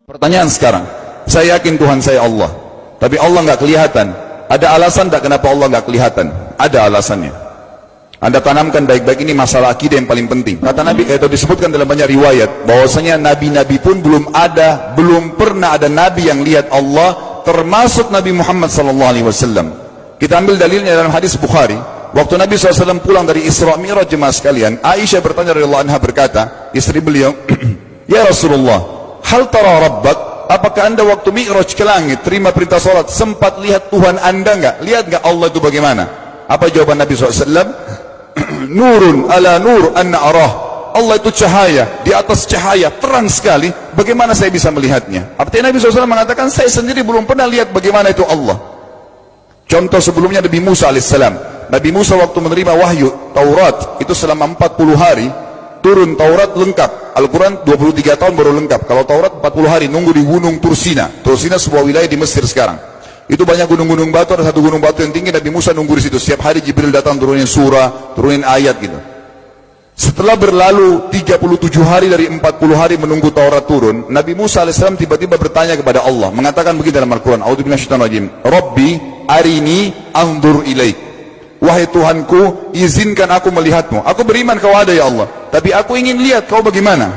Pertanyaan sekarang, saya yakin Tuhan saya Allah, tapi Allah nggak kelihatan. Ada alasan tak kenapa Allah nggak kelihatan? Ada alasannya. Anda tanamkan baik-baik, ini masalah akidah yang paling penting. Kata Nabi, itu disebutkan dalam banyak riwayat, bahwasanya nabi-nabi pun belum pernah ada nabi yang lihat Allah, termasuk Nabi Muhammad SAW. Kita ambil dalilnya dalam hadis Bukhari. Waktu Nabi SAW pulang dari Isra Mi'raj, jemaah sekalian, Aisyah bertanya radhiyallahu anha, berkata, istri beliau, ya Rasulullah, hal tara rabbak, apakah anda waktu Mi'raj ke langit, terima perintah salat, sempat lihat Tuhan anda enggak? Lihat enggak Allah itu bagaimana? Apa jawaban Nabi SAW? Nurun ala nur anna arah. Allah itu cahaya, di atas cahaya, terang sekali, bagaimana saya bisa melihatnya? Artinya Nabi SAW mengatakan, saya sendiri belum pernah lihat bagaimana itu Allah. Contoh sebelumnya Nabi Musa alaihissalam. Nabi Musa waktu menerima wahyu Taurat, itu selama 40 hari, turun Taurat lengkap. Al-Quran 23 tahun baru lengkap. Kalau Taurat 40 hari, nunggu di gunung Tursina. Tursina sebuah wilayah di Mesir sekarang. Itu banyak gunung-gunung batu, ada satu gunung batu yang tinggi, Nabi Musa nunggu di situ. Setiap hari Jibril datang turunin surah, turunin ayat gitu. Setelah berlalu 37 hari dari 40 hari menunggu Taurat turun, Nabi Musa AS tiba-tiba bertanya kepada Allah, mengatakan begini dalam Al-Quran, A'udzu billahi rajim, Rabbi arini anzur ilaik. Wahai Tuhanku, izinkan aku melihatmu. Aku beriman kau ada ya Allah, tapi aku ingin lihat kau bagaimana.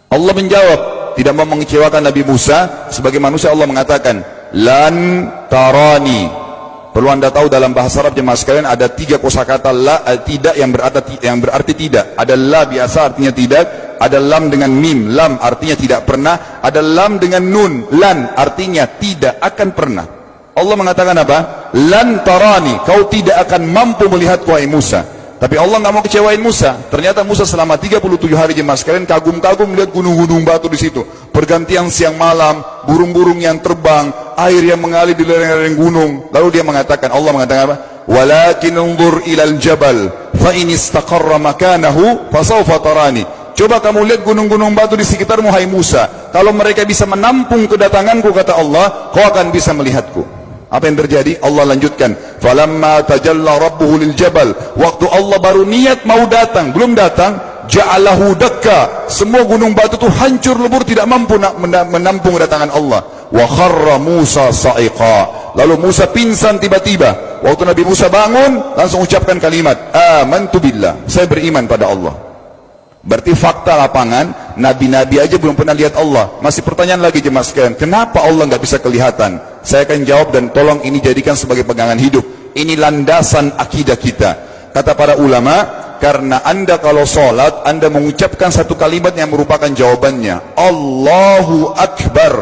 Allah menjawab, tidak mau mengecewakan Nabi Musa. Sebagai manusia Allah mengatakan, lan tarani. Perlu anda tahu dalam bahasa Arab jemaah sekalian, ada 3 kosakata la, tidak yang berarti tidak. Ada la biasa artinya tidak, ada lam dengan mim, lam artinya tidak pernah, ada lam dengan nun, lan artinya tidak akan pernah. Allah mengatakan apa? Lan tarani, kau tidak akan mampu melihatku wahai Musa. Tapi Allah nggak mau kecewain Musa. Ternyata Musa selama 37 hari jemaah sekalian kagum-kagum melihat gunung-gunung batu di situ. Pergantian siang malam, burung-burung yang terbang, air yang mengalir di lereng-lereng gunung. Lalu dia mengatakan, Allah mengatakan apa? Walakin unzur ilal jabal, fa in istaqarra makanahu fasawfa tarani. Coba kamu lihat gunung-gunung batu di sekitarmu hai Musa. Kalau mereka bisa menampung kedatanganku, kata Allah, kau akan bisa melihatku. Apa yang terjadi? Allah lanjutkan, falamma tajalla rabbuhu lil jabal, waktu Allah baru niat mau datang, belum datang, ja'alahu dakka, semua gunung batu itu hancur lebur, tidak mampu menampung kedatangan Allah. Wa kharra Musa sa'iqa, lalu Musa pingsan tiba-tiba. Waktu Nabi Musa bangun, langsung ucapkan kalimat, amantu billah, saya beriman pada Allah. Berarti fakta lapangan, nabi-nabi aja belum pernah lihat Allah. Masih pertanyaan lagi jemaah sekalian, kenapa Allah nggak bisa kelihatan? Saya akan jawab dan tolong ini jadikan sebagai pegangan hidup. Ini landasan akidah kita. Kata para ulama, karena anda kalau sholat, anda mengucapkan satu kalimat yang merupakan jawabannya. Allahu Akbar.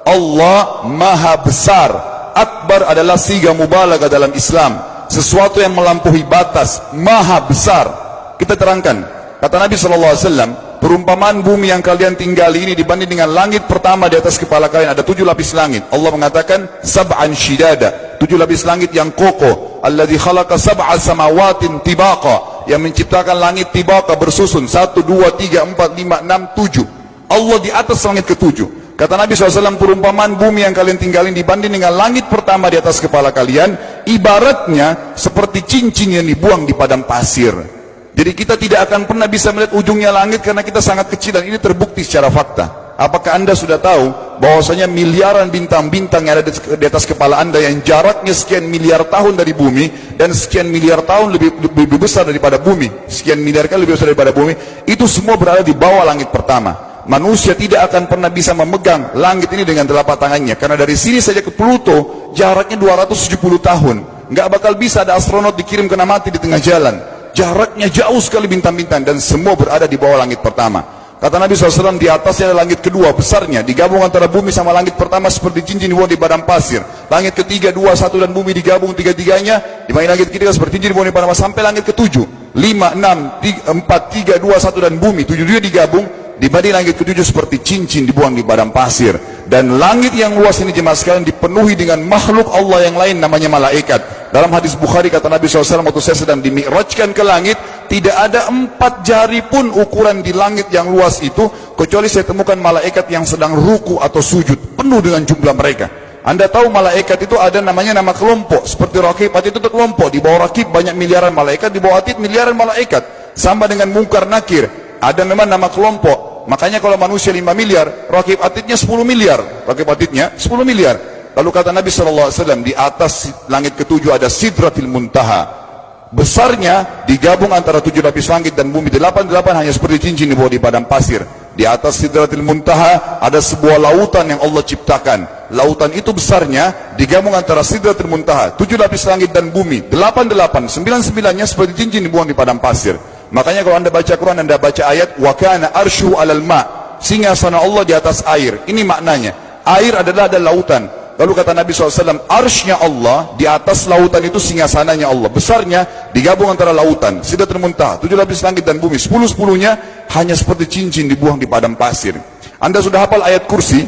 Allah Maha Besar. Akbar adalah siga mubalaghah dalam Islam. Sesuatu yang melampaui batas. Maha Besar. Kita terangkan. Kata Nabi SAW, perumpamaan bumi yang kalian tinggali ini dibanding dengan langit pertama di atas kepala kalian, ada 7 lapis langit. Allah mengatakan, sab'an shidada, 7 lapis langit yang kokoh. Alladzi khalaqa sab'a samawatin tibaqa, yang menciptakan langit tibaqa bersusun, 1, 2, 3, 4, 5, 6, 7. Allah di atas langit ke-7. Kata Nabi SAW, perumpamaan bumi yang kalian tinggalin dibanding dengan langit pertama di atas kepala kalian, ibaratnya seperti cincin yang dibuang di padang pasir. Jadi kita tidak akan pernah bisa melihat ujungnya langit karena kita sangat kecil, dan ini terbukti secara fakta. Apakah anda sudah tahu bahwasanya miliaran bintang-bintang yang ada di atas kepala anda yang jaraknya sekian miliar tahun dari bumi, dan sekian miliar tahun lebih besar daripada bumi, sekian miliar kali lebih besar daripada bumi, itu semua berada di bawah langit pertama. Manusia tidak akan pernah bisa memegang langit ini dengan telapak tangannya, karena dari sini saja ke Pluto jaraknya 270 tahun. Nggak bakal bisa ada astronot dikirim kena mati di tengah jalan. Jaraknya jauh sekali bintang-bintang, dan semua berada di bawah langit pertama. Kata Nabi SAW, di atasnya ada langit kedua besarnya, digabung antara bumi sama langit pertama seperti cincin dibuang di padang pasir. Langit ketiga, 2, 1 dan bumi digabung tiga-tiganya, di langit ketiga seperti cincin dibuang di padang pasir, sampai langit ke-7, 5, 6, 4, 3, 2, 1 dan bumi 7 digabung, dibanding langit ke-7 seperti cincin dibuang di padang pasir. Dan langit yang luas ini jemaah sekalian dipenuhi dengan makhluk Allah yang lain namanya malaikat. Dalam hadis Bukhari kata Nabi SAW, waktu saya sedang dimi'rajkan ke langit, tidak ada 4 jari pun ukuran di langit yang luas itu, kecuali saya temukan malaikat yang sedang ruku atau sujud, penuh dengan jumlah mereka. Anda tahu malaikat itu ada namanya nama kelompok, seperti Raqib, Atid itu kelompok. Di bawah Raqib banyak miliaran malaikat, di bawah Atid miliaran malaikat. Sama dengan Munkar Nakir, ada memang nama kelompok. Makanya kalau manusia 5 miliar, rakib atidnya 10 miliar. Rakib atidnya 10 miliar. Lalu kata Nabi SAW, di atas langit ketujuh ada Sidratil Muntaha. Besarnya digabung antara 7 lapis langit dan bumi. 8 hanya seperti cincin di bawah di padang pasir. Di atas Sidratil Muntaha ada sebuah lautan yang Allah ciptakan. Lautan itu besarnya digabung antara Sidratil Muntaha, 7 lapis langit dan bumi. 9-9-nya seperti cincin dibuang di padang pasir. Makanya kalau anda baca Quran, anda baca ayat wa kana arsyu 'alal ma', singgasana Allah di atas air. Ini maknanya, air adalah ada lautan. Lalu kata Nabi SAW, arsy-nya Allah di atas lautan itu singgasananya Allah. Besarnya digabung antara lautan, Sidratul Muntaha, 7 lapis langit dan bumi. 10-10-nya hanya seperti cincin dibuang di padang pasir. Anda sudah hafal ayat kursi?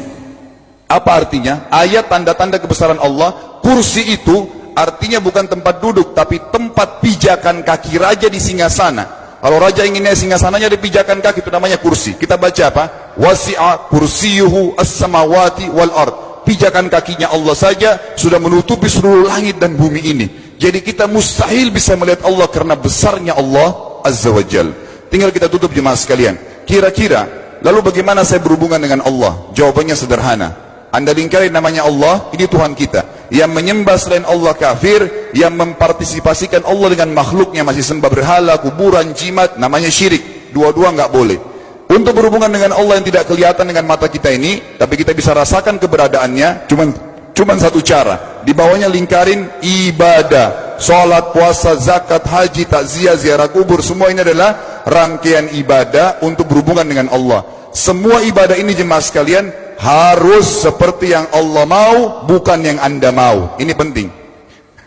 Apa artinya? Ayat tanda-tanda kebesaran Allah. Kursi itu artinya bukan tempat duduk, tapi tempat pijakan kaki raja di singgasana. Kalau raja ingin naik singgasananya di pijakan kaki, itu namanya kursi. Kita baca apa? Wasi'a kursiyuhu as-samawati wal ard. Pijakan kakinya Allah saja sudah menutupi seluruh langit dan bumi ini. Jadi kita mustahil bisa melihat Allah karena besarnya Allah Azza wa Jal. Tinggal kita tutup jemaah sekalian. Kira-kira, lalu bagaimana saya berhubungan dengan Allah? Jawabannya sederhana. Anda lingkari namanya Allah, ini Tuhan kita. Yang menyembah selain Allah kafir, yang mempartisipasikan Allah dengan makhluknya, masih sembah berhala, kuburan, jimat, namanya syirik. Dua-dua nggak boleh. Untuk berhubungan dengan Allah yang tidak kelihatan dengan mata kita ini, tapi kita bisa rasakan keberadaannya, cuman satu cara. Di bawahnya lingkarin ibadah, sholat, puasa, zakat, haji, takziah, ziarah kubur. Semua ini adalah rangkaian ibadah untuk berhubungan dengan Allah. Semua ibadah ini jemaah sekalian harus seperti yang Allah mau, bukan yang anda mau. Ini penting.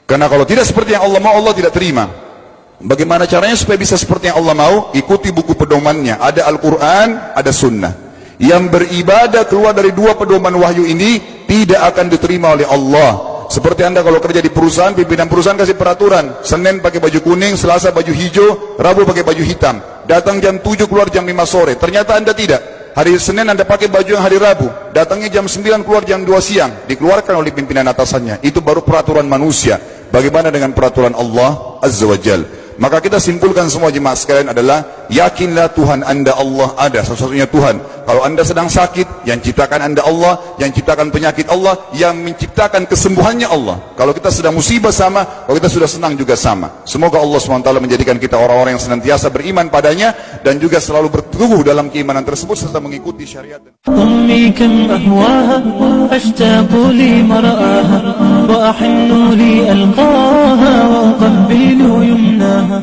Karena kalau tidak seperti yang Allah mau, Allah tidak terima. Bagaimana caranya supaya bisa seperti yang Allah mau? Ikuti buku pedomannya. Ada Al-Quran, ada Sunnah. Yang beribadah keluar dari 2 pedoman wahyu ini tidak akan diterima oleh Allah. Seperti anda kalau kerja di perusahaan, pimpinan perusahaan kasih peraturan, Senin pakai baju kuning, Selasa baju hijau, Rabu pakai baju hitam. Datang jam 7, keluar jam 5 sore. Ternyata anda tidak. Hari Senin anda pakai baju yang hari Rabu, datangnya jam 9, keluar jam 2 siang. Dikeluarkan oleh pimpinan atasannya. Itu baru peraturan manusia. Bagaimana dengan peraturan Allah Azza wa Jal? Maka kita simpulkan semua jemaah sekalian adalah, yakinlah Tuhan anda Allah ada, satu-satunya Tuhan. Kalau anda sedang sakit, yang ciptakan anda Allah, yang ciptakan penyakit Allah, yang menciptakan kesembuhannya Allah. Kalau kita sedang musibah sama, kalau kita sudah senang juga sama. Semoga Allah SWT menjadikan kita orang-orang yang senantiasa beriman padanya, dan juga selalu berteguh dalam keimanan tersebut, serta mengikuti syariat. أمي كم أهواها أشتاق لمرآها وأحن لألقاها وأقبل يمناها